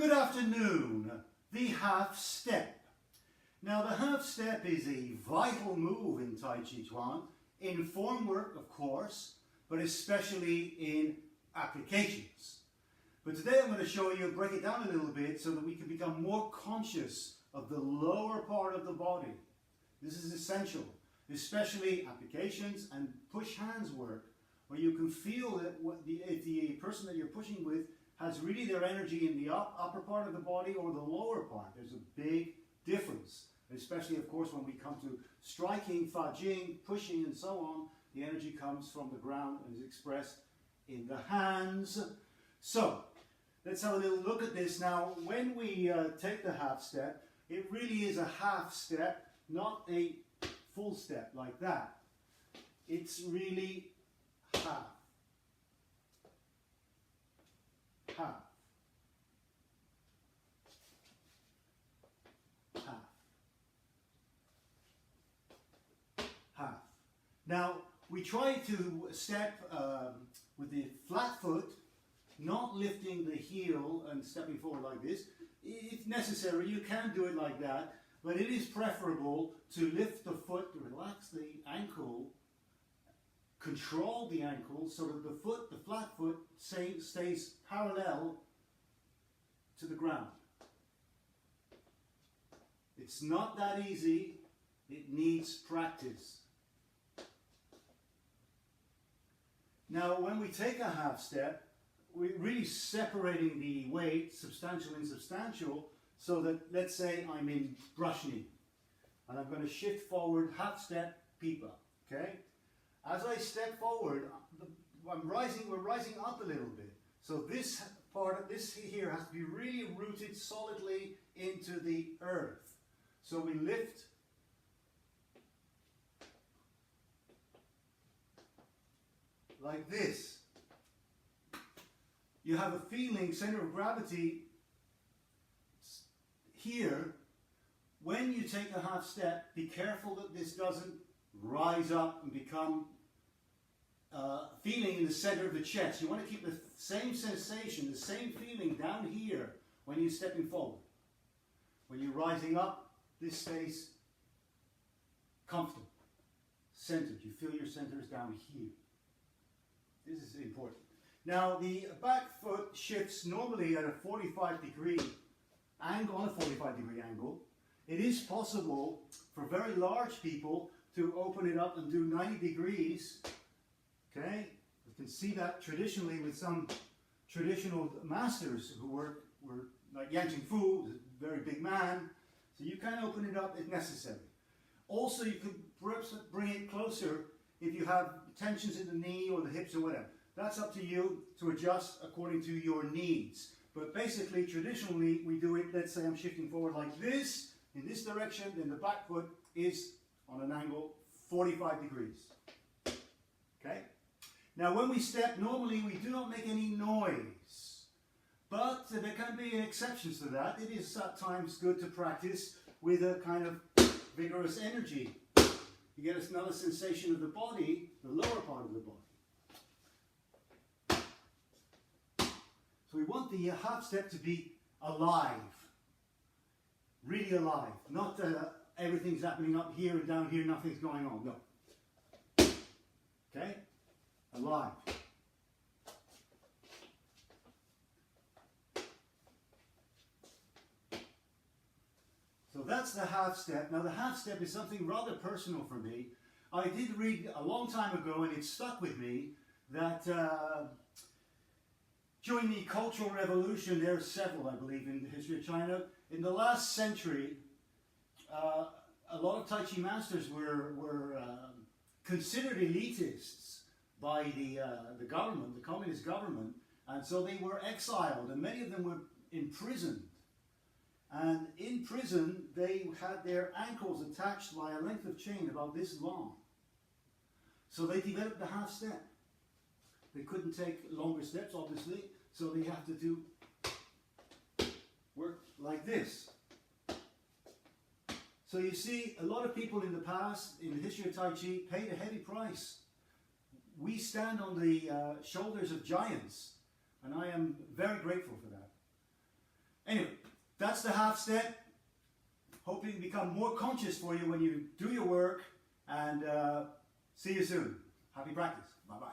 Good afternoon. The half step. Now the half step is a vital move in Tai Chi Chuan, in form work of course, but especially in applications. But today I'm going to show you, break it down a little bit so that we can become more conscious of the lower part of the body. This is essential, especially applications and push hands work, where you can feel that if the person that you're pushing with has really their energy in the upper part of the body or the lower part. There's a big difference, especially of course when we come to striking, fajing, pushing and so on. The energy comes from the ground and is expressed in the hands. So let's have a little look at this now. When we take the half step, it really is a half step, not a full step like that. It's really half. Half. Half. Half. Now, we try to step with the flat foot, not lifting the heel and stepping forward like this. If necessary, you can do it like that, but it is preferable to lift the foot, relax the ankle, control the ankle so that the foot, the flat foot, stays parallel to the ground. It's not that easy. It needs practice. Now, when we take a half step, we're really separating the weight, substantial and insubstantial, so that, let's say I'm in brush knee, and I'm going to shift forward, half step, pipa, okay? As I step forward, we're rising up a little bit. So this part, this here has to be really rooted solidly into the earth. So we lift like this. You have a feeling, center of gravity here. When you take a half step, be careful that this doesn't rise up and become feeling in the center of the chest. You want to keep the same sensation, the same feeling down here when you're stepping forward. When you're rising up, this stays comfortable, centered. You feel your centers down here. This is important. Now the back foot shifts normally at a 45-degree angle, on a 45-degree angle. It is possible for very large people to open it up and do 90 degrees. Okay, you can see that traditionally with some traditional masters who were like Yan Fu, a very big man. So you can open it up if necessary. Also, you can perhaps bring it closer if you have tensions in the knee or the hips or whatever. That's up to you to adjust according to your needs. But basically, traditionally, we do it, let's say I'm shifting forward like this, in this direction, then the back foot is on an angle 45 degrees. Okay? Now when we step, normally we do not make any noise. But there can be exceptions to that. It is at times good to practice with a kind of vigorous energy. You get another sensation of the body, the lower part of the body. So we want the half step to be alive. Really alive. Not everything's happening up here and down here, nothing's going on. No. Okay? Alive. So that's the half step. Now the half step is something rather personal for me. I did read a long time ago, and it stuck with me, that during the Cultural Revolution, there are several, I believe, in the history of China. In the last century, a lot of Tai Chi masters were considered elitists by the government, the communist government, and so they were exiled, and many of them were imprisoned. And in prison, they had their ankles attached by a length of chain about this long. So they developed the half step. They couldn't take longer steps, obviously, so they have to do work like this. So you see, a lot of people in the past, in the history of Tai Chi, paid a heavy price. We stand on the shoulders of giants, and I am very grateful for that. Anyway. that's the half step. Hope it can become more conscious for you when you do your work, and see you soon. Happy practice. Bye-bye.